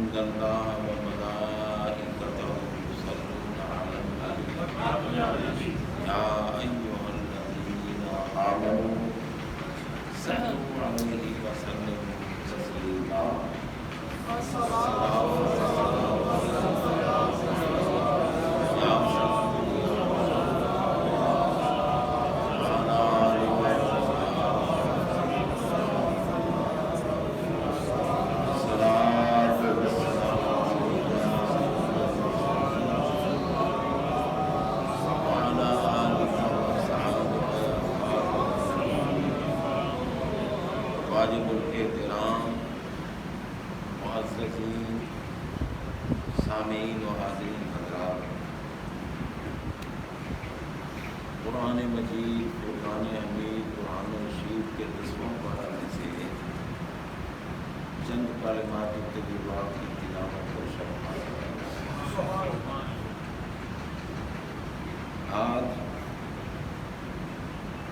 إن الله وملائكته يصلون على النبي يا أيها الذين آمنوا صلوا عليه وسلموا تسليما واجب الاحترام معززین سامعین و حاضرین حضرات، قرآن مجید، قرآن حمید، قرآن رشید کے 10واں پارہ میں سے چند کلمات طیبات کی تلاوت کو شرح آج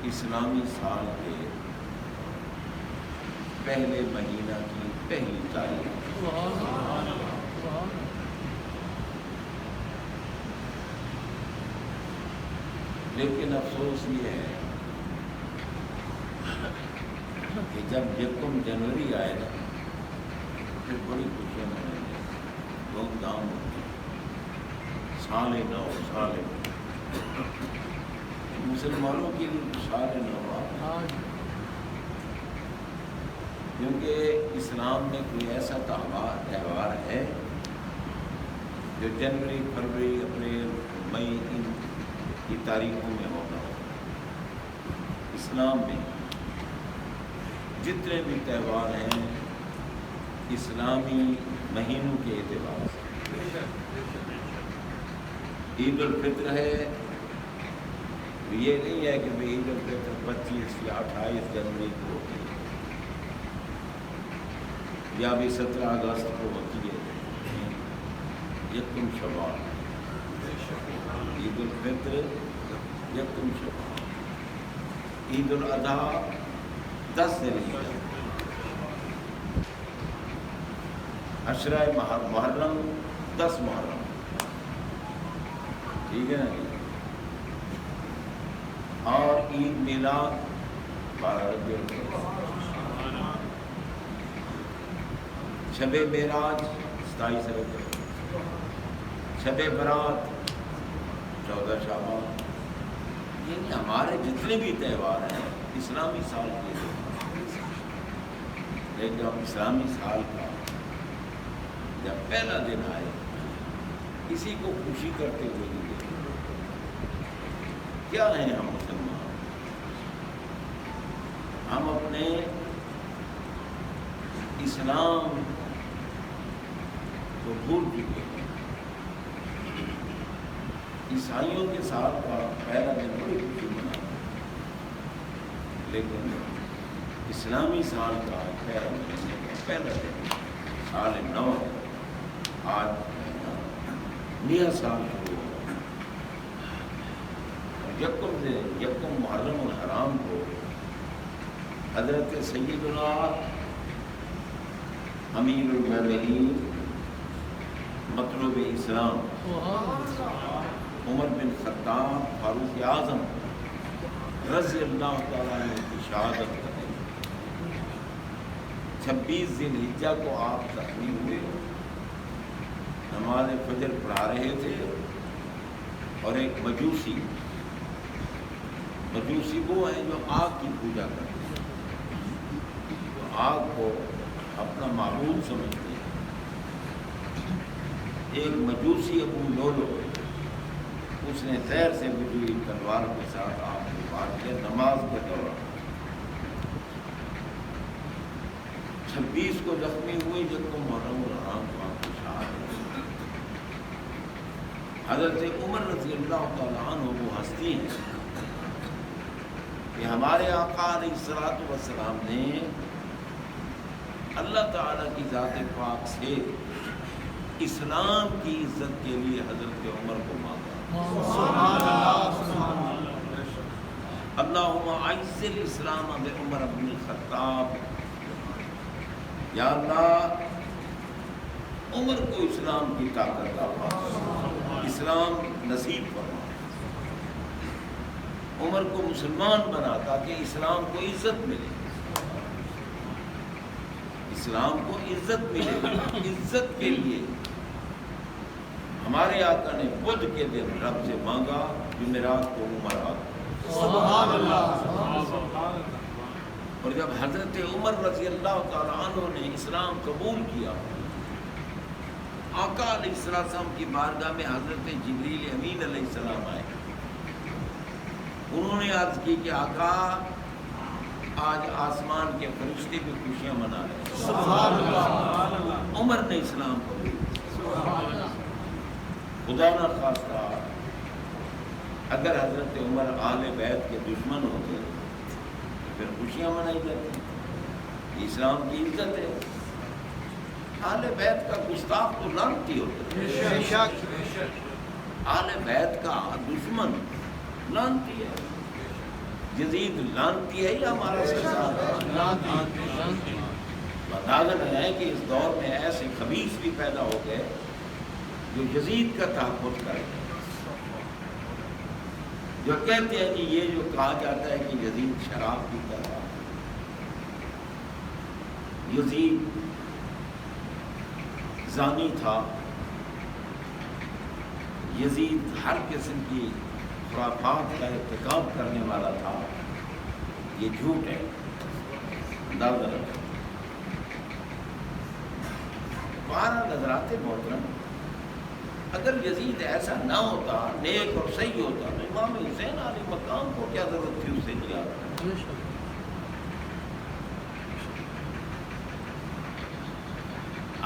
اسلامی سال کے پہلے مہینہ کی پہلی تاریخ، لیکن افسوس یہ ہے کہ جب 1 جنوری آئے نا پھر بڑی خوشیاں منائیں گے، دھوم دھام ہوتی، سال نو، سال نو مسلمانوں کے لیے سال نو، کیونکہ اسلام میں کوئی ایسا تہوار ہے جو جنوری، فروری، اپریل، مئی ان کی تاریخوں میں ہوتا ہے۔ اسلام میں جتنے بھی تہوار ہیں اسلامی مہینوں کے اعتبار سے، عید الفطر ہے، یہ نہیں ہے کہ بھئی عید الفطر 25 یا 28 جنوری کو ہوتی ہے یا بھی 17 اگست کو ہوتی ہے، 1 شوال، عید الفطر 1 شوال، عید الاضحیٰ 10 ذوالحجہ، عشرہ محرم 10 محرم، ٹھیک ہے نا جی، اور عید میلاد 12 ربیع الاول، شب معراج 27 رجب، شب برات 14 شعبان، یعنی ہمارے جتنے بھی تہوار ہیں اسلامی سال کے لیے، لیکن ہم اسلامی سال کا جب پہلا دن آئے کسی کو خوشی کرتے ہوئے نہیں دیکھتے۔ کیا ہیں ہم مسلمان؟ ہم اپنے اسلام کو بھول چکے ہیں۔ عیسائیوں کے سال کا پہلا دن بڑی خوشی مناتے ہیں، لیکن اسلامی سال کا پہلا دن سال نو، آج نیا سال شروع ہوا، اور 1 محرم الحرام کو حضرت سیدنا امیر المومنین مطلوب اسلام عمر بن خطاب فاروق اعظم رضی اللہ تعالیٰ عنہ کی شہادت کریں، 26 ذی الحجہ کو آپ زخمی ہوئے، نماز فجر پڑھا رہے تھے، اور ایک مجوسی وہ ہیں جو آگ کی پوجا کرتے ہیں، جو آگ کو اپنا معبود سمجھتے ہیں، ایک مجوسی ابو لولو، اس نے زہر سے بجھی ہوئی تلوار کے ساتھ آپ کو مار کے نماز کے دوران 26 کو زخمی ہوئے، جب کو محرم الحرام کو آپ کو شہادت۔ حضرت عمر رضی اللہ تعالیٰ عنہ وہ ہستی ہیں کہ ہمارے آقا علیہ الصلوۃ والسلام نے اللہ تعالیٰ کی ذات پاک سے اسلام کی عزت کے لیے حضرت عمر کو مانگا، اللہم اعز الاسلام بعمر بن الخطاب، یا اللہ عمر کو اسلام کی طاقت عطا، اسلام نصیب فرما، عمر کو مسلمان بنا تاکہ اسلام کو عزت ملے، اسلام کو عزت ملے۔ عزت کے لیے ہمارے آقا نے بدھ کے دن رب سے مانگا جمعرات کو عمر آتا، سبحان اللہ۔ اور جب حضرت عمر رضی اللہ تعالیٰ عنہ نے اسلام قبول کیا، آقا علیہ السلام کی بارگاہ میں حضرت جبریل امین علیہ السلام آئے، انہوں نے عرض کی کہ آقا آج آسمان کے فرشتے بھی خوشیاں منا رہے ہیں، سبحان اللہ۔ عمر نے اسلام قبول کیا۔ خدا نہ خواستہ اگر حضرت عمر آل بیت کے دشمن ہوتے تو پھر خوشیاں منائی جاتی، یہ اسلام کی عزت ہے۔ آل بیت کا گستاخ تو لعنتی ہوتا ہے، بے شک۔ آل بیت کا دشمن لعنتی ہے، یزید لعنتی ہے یا ہمارا سردار بنداغن ہے کہ اس دور میں ایسے خبیث بھی پیدا ہو گئے جو یزید کا تحفظ کرے، جو کہتے ہیں کہ یہ جو کہا جاتا ہے کہ یزید شراب پیتا تھا، یزید زانی تھا، یزید ہر قسم کی خرافات کا ارتکاب کرنے والا تھا، یہ جھوٹ ہے، اندازہ رکھیں۔ ہمارا نظرات محترم، اگر یزید ایسا نہ ہوتا، نیک اور صحیح ہوتا، تو امام حسین علیہ مقام کو کیا ضرورت تھی اس سے جہاد؟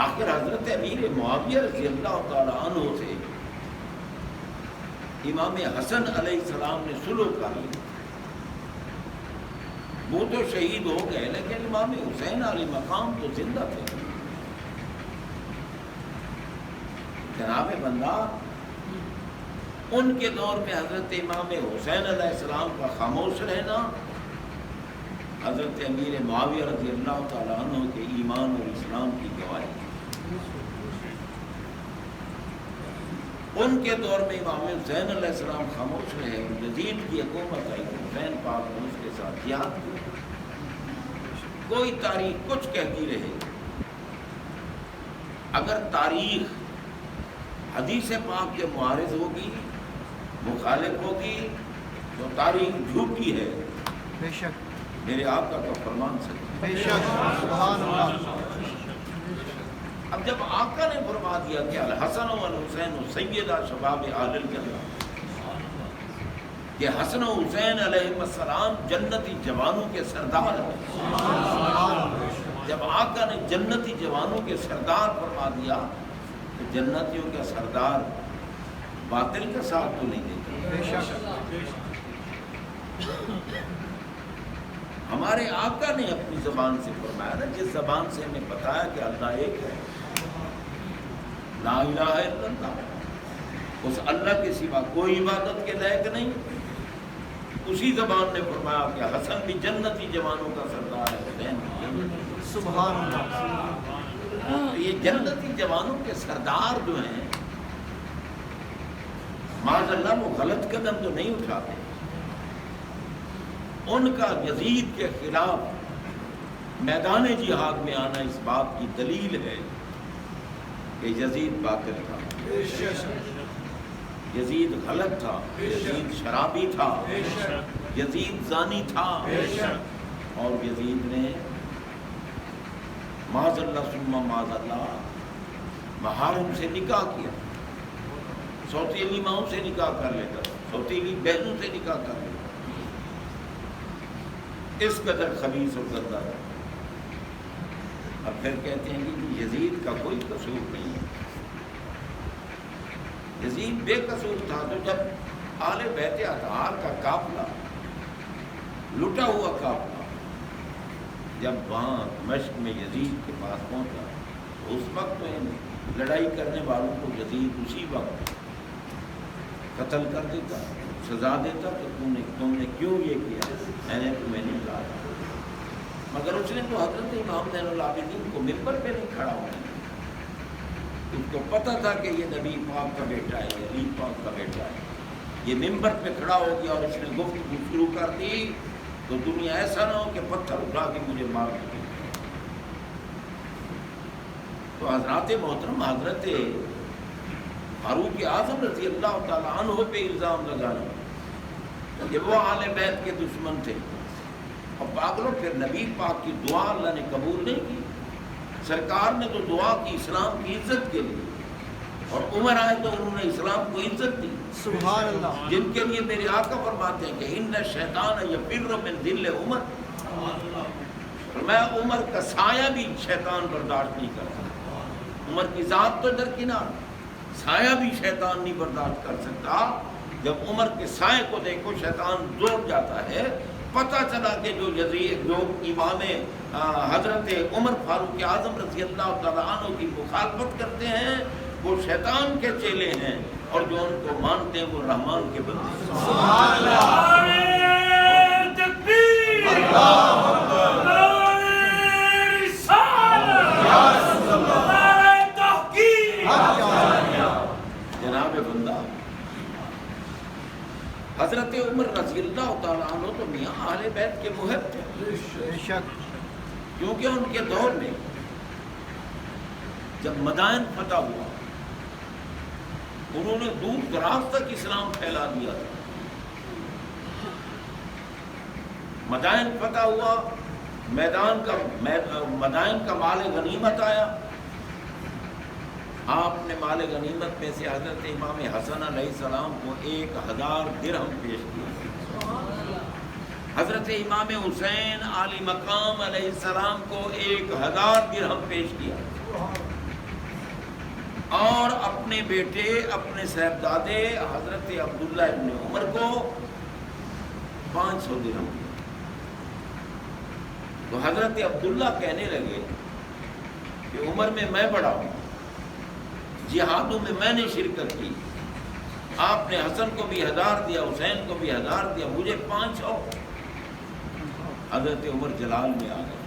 آخر حضرت امیر معاویہ رضی اللہ تعالی عنہ سے امام حسن علیہ السلام نے صلح کر لی، وہ تو شہید ہو گئے لیکن امام حسین علیہ مقام تو زندہ تھے۔ جناب بندہ، ان کے دور میں حضرت امام حسین علیہ السلام کا خاموش رہنا حضرت امیر معاویہ رضی اللہ تعالیٰ عنہ کے ایمان اور اسلام کی گواہی۔ ان کے دور میں امام حسین علیہ السلام خاموش رہے، یزید کی حکومت آئی، حسین پاک نے اس کے ساتھ جہاد کیا۔ کوئی تاریخ کچھ کہتی رہے، اگر تاریخ حدیث پاک کے معارض ہوگی، مخالف ہوگی، تو تاریخ جھوٹی ہے، بے شک، میرے آقا کا فرمان سچ ہے۔ بے شک، سبحان اللہ۔ اب جب آقا نے فرما دیا کہ الحسن والحسین سیدہ شباب اہل الجنہ، کہ حسن و حسین علیہ السلام جنتی جوانوں کے سردار ہیں، جب آقا نے جنتی جوانوں کے سردار فرما دیا تو جنتیوں کا سردار باطل کا ساتھ تو نہیں دیتا۔ بے شک، ہمارے آقا نے اپنی زبان سے فرمایا نا، جس زبان سے ہمیں بتایا کہ اللہ ایک ہے، لا الہ الا اللہ، اس اللہ کے سوا کوئی عبادت کے لائق نہیں، اسی زبان نے فرمایا کہ حسن بھی جنتی جوانوں کا سردار ہے، حسین بھی جنتی۔ سبحان اللہ۔ تو یہ جنتی جوانوں کے سردار جو ہیں، معاذ اللہ وہ غلط قدم تو نہیں اٹھاتے، ان کا یزید کے خلاف میدان جہاد میں آنا اس بات کی دلیل ہے کہ یزید باطل تھا، یزید غلط تھا، یزید شرابی تھا، یزید زانی تھا، اور یزید نے معاذ اللہ ثم معاذ اللہ محارم سے نکاح کیا، سوتیلی ماؤں سے نکاح کر لیتا، سوتیلی بہنوں سے نکاح کر لیتا، اس قدر خبیث اور گندا ہے۔ اب پھر کہتے ہیں کہ یزید کا کوئی قصور نہیں ہے، یزید بے قصور تھا۔ تو جب آل بیت اطہار کا قافلہ، لٹا ہوا قافلہ، جب وہاں دمشق میں یزید کے پاس پہنچا تو اس وقت میں لڑائی کرنے والوں کو یزید اسی وقت قتل کر دیتا، سزا دیتا کہ تم نے کیوں یہ کیا، میں نے تمہیں نہیں کہا، مگر اس نے تو حضرت امام زین العابدین کو ممبر پہ نہیں کھڑا ہونا، اس کو پتہ تھا کہ یہ نبی پاک کا بیٹا ہے، یہ علی پاک کا بیٹا ہے. یہ ممبر پہ کھڑا ہو گیا اور اس نے گفتگو شروع کر دی تو دنیا ایسا نہ ہو کہ پتھر اٹھا کے مجھے مار دے. تو حضرات محترم، حضرت فاروق اعظم رضی اللہ تعالیٰ عنہ پہ الزام لگانا کہ وہ اہل بیت کے دشمن تھے. اور پاگلوں، پھر نبی پاک کی دعا اللہ نے قبول نہیں کی. سرکار نے تو دعا کی اسلام کی عزت کے لیے، اور عمر آئے تو انہوں نے اسلام کو عزت دی. سبحان اللہ. جن کے لیے میرے آقا فرماتے ہیں کہ ان شیطان یفر من ذل عمر، میں عمر کا سایہ بھی شیطان برداشت نہیں کرتا. عمر کی ذات تو درکنار، سایہ بھی شیطان نہیں برداشت کر سکتا. جب عمر کے سائے کو دیکھو شیطان دوڑ جاتا ہے. پتہ چلا کہ جو امام حضرت عمر فاروق اعظم رضی اللہ تعالیٰ عنہ کی مخالفت کرتے ہیں وہ شیطان کے چیلے ہیں، اور جو ان کو مانتے ہیں وہ رحمان کے بندے ہیں. سبحان اللہ. تکبیر، اللہ اکبر. یا رسول اللہ. جناب بندہ، حضرت عمر رضی اللہ تعالیٰ عنہ تو میاں اہل بیت کے محب تھے، بے شک. کیونکہ ان کے دور میں جب مدائن فتح ہوا انہوں نے دور دراز تک اسلام پھیلا دیا تھا. مدائن فتح ہوا، مدائن کا مال غنیمت آیا. آپ نے مال غنیمت میں سے حضرت امام حسن علیہ السلام کو 1000 درہم پیش کیا. حضرت امام حسین عالی مقام علیہ السلام کو 1000 درہم پیش کیا، اور اپنے بیٹے اپنے صاحبزادے حضرت عبداللہ ابن عمر کو 500 درہم. تو حضرت عبداللہ کہنے لگے کہ عمر میں بڑا ہوں، جہادوں میں میں نے شرکت کی، آپ نے حسن کو بھی 1000 دیا، حسین کو بھی 1000 دیا، مجھے 500. حضرت عمر جلال میں آ گئے.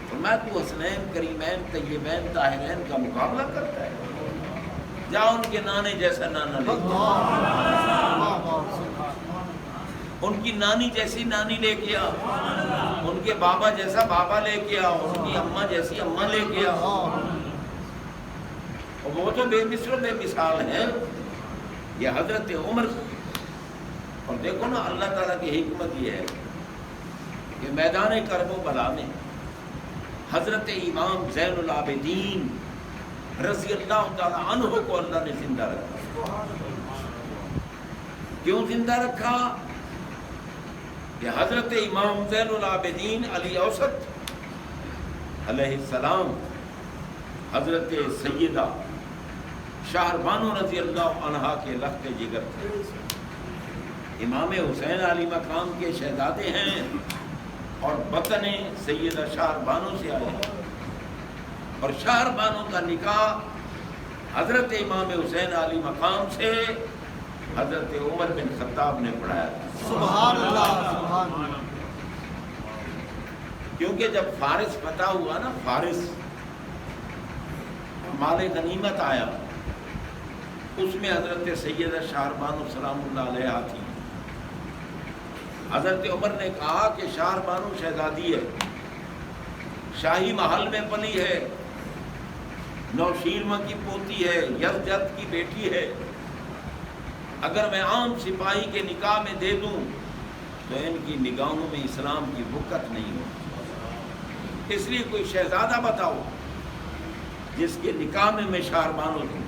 فرمایا تو حسنین کریمین طیبین طاہرین کا مقابلہ کرتا ہے؟ جا ان کے نانے جیسا نانا لے کے آ، ان کی نانی جیسی نانی لے کے آ، ان کے بابا جیسا بابا لے کے آ، ان کی اماں جیسی اماں لے کے آ. اور وہ تو بے مثل و بے مثال ہیں. یہ حضرت عمر. اور دیکھو نا اللہ تعالیٰ کی حکمت یہ ہے کہ میدان کرب و بلا میں حضرت امام زین العابدین رضی اللہ تعالیٰ عنہ کو اللہ نے زندہ رکھا. کیوں زندہ رکھا؟ کہ حضرت امام زین العابدین علی اوسط علیہ السلام حضرت سیدہ شاہر بانو رضی اللہ عنہا کے لخت جگر تھے. امام حسین علی مقام کے شہزادے ہیں اور وطن سیدہ شاہر بانو سے آئے ہیں، اور شاہر بانو کا نکاح حضرت امام حسین علی مقام سے حضرت عمر بن خطاب نے پڑھایا تھا. سبحان اللہ. سبحان اللہ. کیونکہ جب فارس فتح ہوا نا، فارس مال غنیمت آیا، اس میں حضرت سیدہ شاہر بانو سلام اللہ علیہ تھی. حضرت عمر نے کہا کہ شاہر بانو شہزادی ہے، شاہی محل میں پلی ہے، نوشیروہ کی پوتی ہے، یزدجد کی بیٹی ہے. اگر میں عام سپاہی کے نکاح میں دے دوں تو ان کی نگاہوں میں اسلام کی بکت نہیں ہو، اس لیے کوئی شہزادہ بتاؤ جس کے نکاح میں شاہر بانو دوں.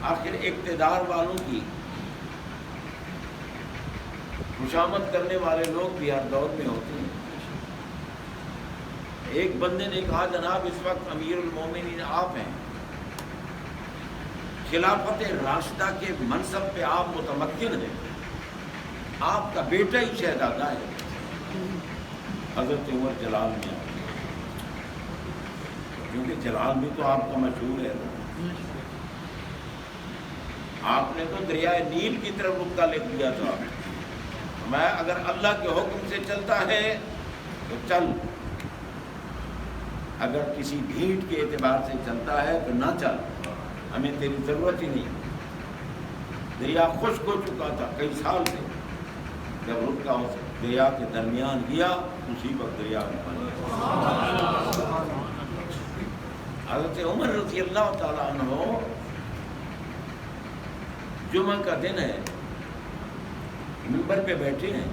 آخر اقتدار والوں کی خوشامد کرنے والے لوگ بھی ہر دور میں ہوتے ہیں. ایک بندے نے کہا جناب اس وقت امیر المومنین آپ ہیں، خلافت راشدہ کے منصب پہ آپ متمکن ہیں، آپ کا بیٹا ہی شہزادہ ہے. حضرت عمر جلال میں آئے، کیونکہ جلال بھی تو آپ کا مشہور ہے. آپ نے تو دریائے نیل کی طرف رخ لکھ دیا تھا. میں اگر اللہ کے حکم سے چلتا ہے تو چل، اگر کسی بھیڑ کے اعتبار سے چلتا ہے تو نہ چل، ہمیں تیری ضرورت ہی نہیں۔ دریا خشک ہو چکا تھا کئی سال سے، جب رکا اس دریا کے درمیان گیا اسی وقت دریا میں پانی۔ حضرت عمر رضی اللہ تعالیٰ عنہ، جمعہ کا دن ہے، منبر پہ بیٹھے ہیں،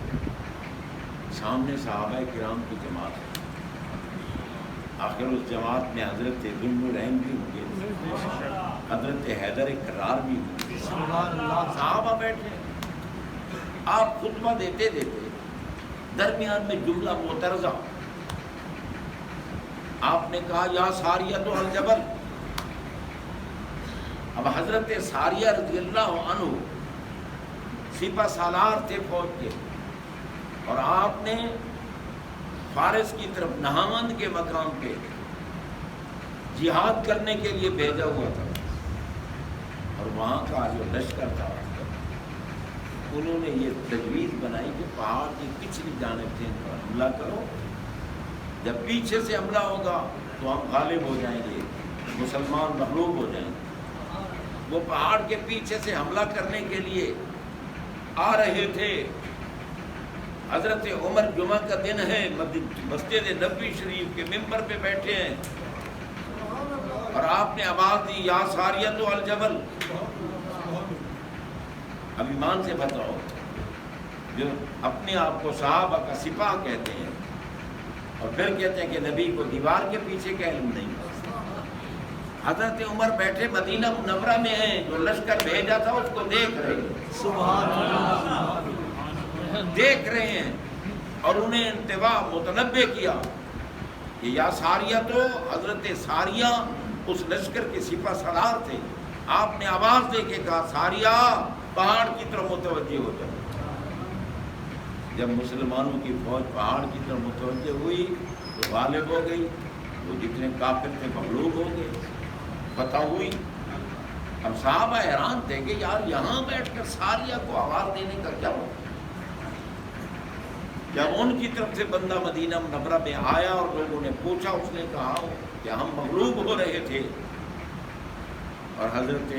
سامنے صحابہ کرام کی جماعت ہے۔ آخر اس جماعت میں حضرت ذوالنورین بھی ہوں گے، حضرت حیدر کرار بھی ہوں گے، صحابہ بیٹھے ہیں۔ آپ خطبہ دیتے دیتے درمیان میں جملہ معترضہ، آپ نے کہا یا ساریہ تو الجبل۔ اب حضرت ساریہ رضی اللہ عنہ سپہ سالار تھے فوج کے، اور آپ نے فارس کی طرف نہاوند کے مقام پہ جہاد کرنے کے لیے بھیجا ہوا تھا، اور وہاں کا جو لشکر تھا انہوں نے یہ تجویز بنائی کہ پہاڑ کی پچھلی جانب سے ان پر حملہ کرو، جب پیچھے سے حملہ ہوگا تو ہم غالب ہو جائیں گے، مسلمان مغلوب ہو جائیں گے۔ وہ پہاڑ کے پیچھے سے حملہ کرنے کے لیے آ رہے تھے۔ حضرت عمر جمعہ کا دن ہے، مسجد نبوی شریف کے ممبر پہ بیٹھے ہیں، اور آپ نے آواز دی یا ساریہ تو الجبل۔ اب ایمان سے بتاؤ، جو اپنے آپ کو صحابہ کا سپاہ کہتے ہیں اور پھر کہتے ہیں کہ نبی کو دیوار کے پیچھے کا علم نہیں۔ حضرت عمر بیٹھے مدینہ منورہ میں ہیں، جو لشکر بھیجا تھا اس کو دیکھ رہے ہیں، سبحان اللہ، دیکھ رہے ہیں، اور انہیں انتباہ متنبع کیا کہ یا ساریہ تو حضرت ساریہ اس لشکر کے سپہ سالار تھے۔ آپ نے آواز دے کے کہا ساریہ پہاڑ کی طرف متوجہ ہو جائے۔ جب مسلمانوں کی فوج پہاڑ کی طرف متوجہ ہوئی تو غالب ہو گئی، وہ جتنے کافر تھے مغلوب ہو گئے، فتح ہوئی۔ ہم صحابہ حیران تھے کہ یار یہاں بیٹھ کر ساریہ کو آواز دینے کا کیا ہو؟ جب ان کی طرف سے بندہ مدینہ منورہ میں آیا اور لوگوں نے پوچھا، اس نے کہا کہ ہم مغلوب ہو رہے تھے اور حضرت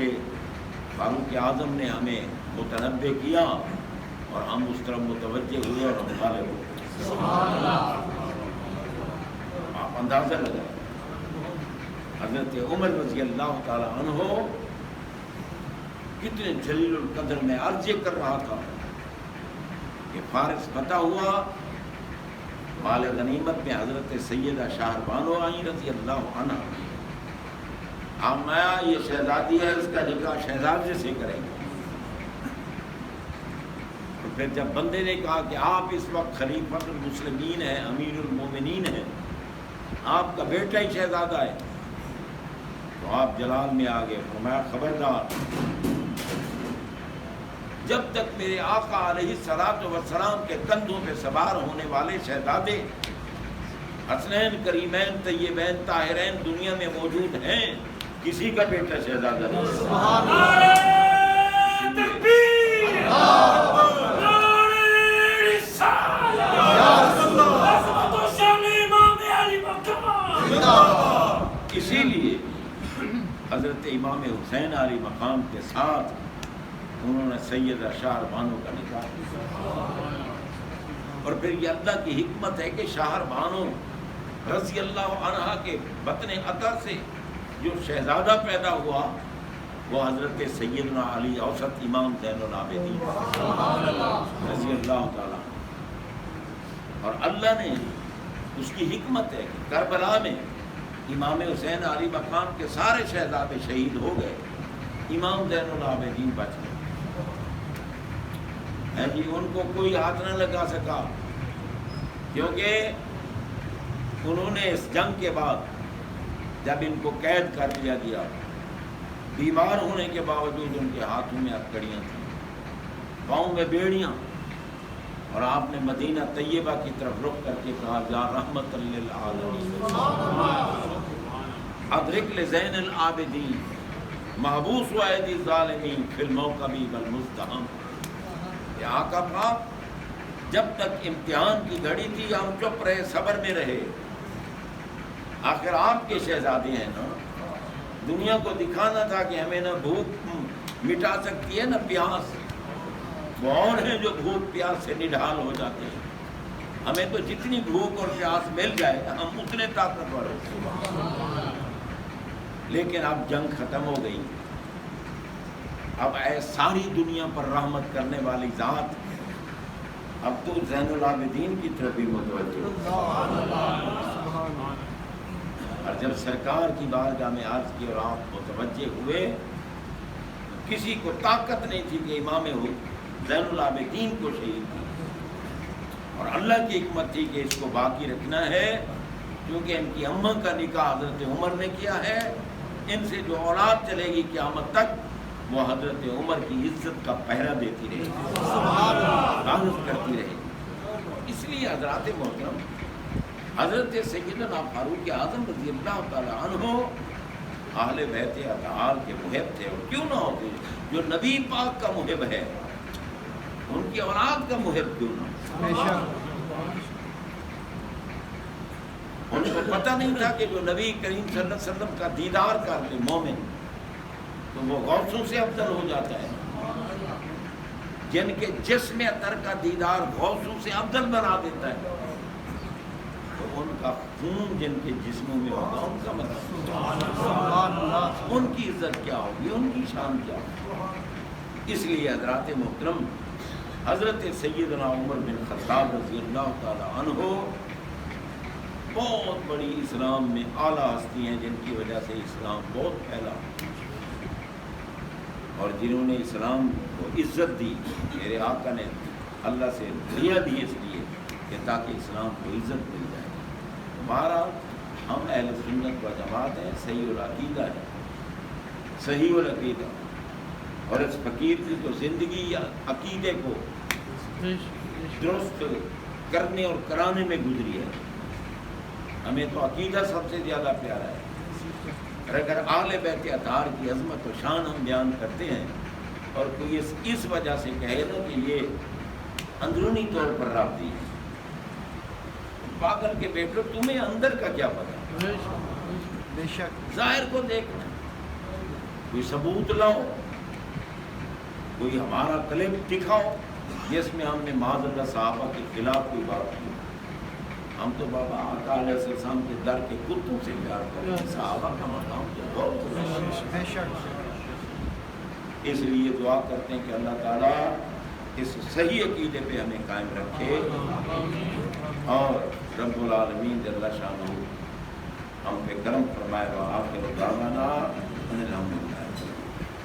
فاروق اعظم نے ہمیں متنبع کیا اور ہم اس طرف متوجہ ہوئے اور ہم غالب ہو گئے۔ سبحان اللہ، آپ اندازہ لگائیں، حضرت عمر رضی اللہ تعالی عنہ کتنے جلیل القدر میں عرض کر رہا تھا کہ فارس فتح ہوا، مال غنیمت میں حضرت سیدہ شہربانو آئیں رضی اللہ عنہ، ہم آیا یہ شہزادی ہے، اس کا نکاح شہزادے سے کریں گے۔ اور پھر جب بندے نے کہا کہ آپ اس وقت خلیفۃ المسلمین ہیں، امیر المومنین ہیں، آپ کا بیٹا ہی شہزادہ ہے، تو آپ جلال میں آ گئے، فرمایا خبردار، جب تک میرے آقا علیہ الصلوۃ والسلام کے کندھوں پہ سوار ہونے والے شہزادے حسنین کریمین طیبین طاہرین دنیا میں موجود ہیں، کسی کا بیٹا شہزادہ نہیں۔ سبحان اللہ، اسی لیے حضرت امام حسین علی مقام کے ساتھ انہوں نے سیدہ شہربانو کا نکاح کیا، اور پھر یہ اللہ کی حکمت ہے کہ شہربانو رضی اللہ عنہا کے بطن عطا سے جو شہزادہ پیدا ہوا وہ حضرت سیدنا علی اوسط امام زین العابدین رضی اللہ تعالیٰ، اور اللہ نے اس کی حکمت ہے کہ کربلا میں امام حسین علی مقام کے سارے شہزادے شہید ہو گئے، امام زین العابدین بچ گئے، جی ان کو کوئی ہاتھ نہ لگا سکا، کیونکہ انہوں نے اس جنگ کے بعد جب ان کو قید کر لیا گیا، بیمار ہونے کے باوجود ان کے ہاتھوں میں ہتھکڑیاں تھیں، پاؤں میں بیڑیاں، اور آپ نے مدینہ طیبہ کی طرف رخ کر کے کہا یا رحمت للعالمین ادرک لزین العابدین محبوس و ایدی الظالمین فی الموقبی والمزدحم۔ کہ آقا پاک جب تک امتحان کی گھڑی تھی ہم چپ رہے، صبر میں رہے، آخر آپ کے شہزادے ہیں نا، دنیا کو دکھانا تھا کہ ہمیں نہ بھوک مٹا سکتی ہے نہ پیاس، وہ اور ہیں جو بھوک پیاس سے نڈھال ہو جاتے ہیں، ہمیں تو جتنی بھوک اور پیاس مل جائے ہم اتنے طاقتور ہیں۔ لیکن اب جنگ ختم ہو گئی، اب اے ساری دنیا پر رحمت کرنے والی ذات، اب تو زین العابدین کی طرف بھی متوجہ ہو۔ اور جب سرکار کی بارگاہ میں عرض کی اور آپ متوجہ ہوئے، کسی کو طاقت نہیں تھی کہ امام زین العابدین کو شہید کی، اور اللہ کی حکمت تھی کہ اس کو باقی رکھنا ہے، کیونکہ ان کی اماں کا نکاح حضرت عمر نے کیا ہے، ان سے جو اولاد چلے گی قیامت تک وہ حضرت عمر کی عزت کا پہرا دیتی رہے گی، حفاظت کرتی رہے گی۔ اس لیے حضرات محترم، حضرت سیدنا فاروق اعظم رضی اللہ تعالیٰ عنہ اہل بیت اطہار کے محب تھے، اور کیوں نہ ہوتے، جو نبی پاک کا محب ہے ان کی اولاد کا محب کیوں نہ ہو۔ ان کو پتہ نہیں تھا کہ جو نبی کریم صلی اللہ علیہ وسلم کا دیدار کر لے مومن تو وہ غوثوں سے افضل ہو جاتا ہے، جن کے جسم اطہر کا دیدار غوثوں سے افضل بنا دیتا ہے، تو ان کا خون جن کے جسموں میں ہوگا ان کا مطلب ان کی عزت کیا ہوگی، ان کی شان کیا ہوگی۔ اس لیے حضرات محترم، حضرت سیدنا عمر بن خطاب رضی اللہ تعالی عنہ بہت بڑی اسلام میں اعلیٰ ہستی ہیں، جن کی وجہ سے اسلام بہت پھیلا اور جنہوں نے اسلام کو عزت دی۔ میرے آقا نے اللہ سے دیا دی اس لیے کہ تاکہ اسلام کو عزت مل جائے۔ بہرحال ہم اہل سنت و جماعت ہیں، صحیح العقیدہ ہے، صحیح العقیدہ، اور اس فقیر کی تو زندگی یا عقیدے کو درست کرنے اور کرانے میں گزری ہے۔ ہمیں تو عقیدہ سب سے زیادہ پیارا ہے، اور اگر اہل بیت اطہار کی عظمت و شان ہم بیان کرتے ہیں اور کوئی اس وجہ سے کہے نا کہ یہ اندرونی طور پر رابطی ہے، پاگل کے بیٹو تمہیں اندر کا کیا پتا، بے شک ظاہر کو دیکھنا، کوئی ثبوت لاؤ، کوئی ہمارا کلم دکھاؤ جس میں ہم نے معاذ اللہ صحابہ کے خلاف کوئی بات کی۔ ہم تو بابا آقا علیہ السلام کے در کے کتوں سے پیار کرتے ہیں، صحابہ کا مقام تو بہت بے شک۔ اس لیے دعا کرتے ہیں کہ اللہ تعالیٰ اس صحیح عقیدے پہ ہمیں قائم رکھے، اور رب العالمین جل شانہ ہم پہ کرم فرمائے۔ وآخر دعوانا ان الحمدللہ۔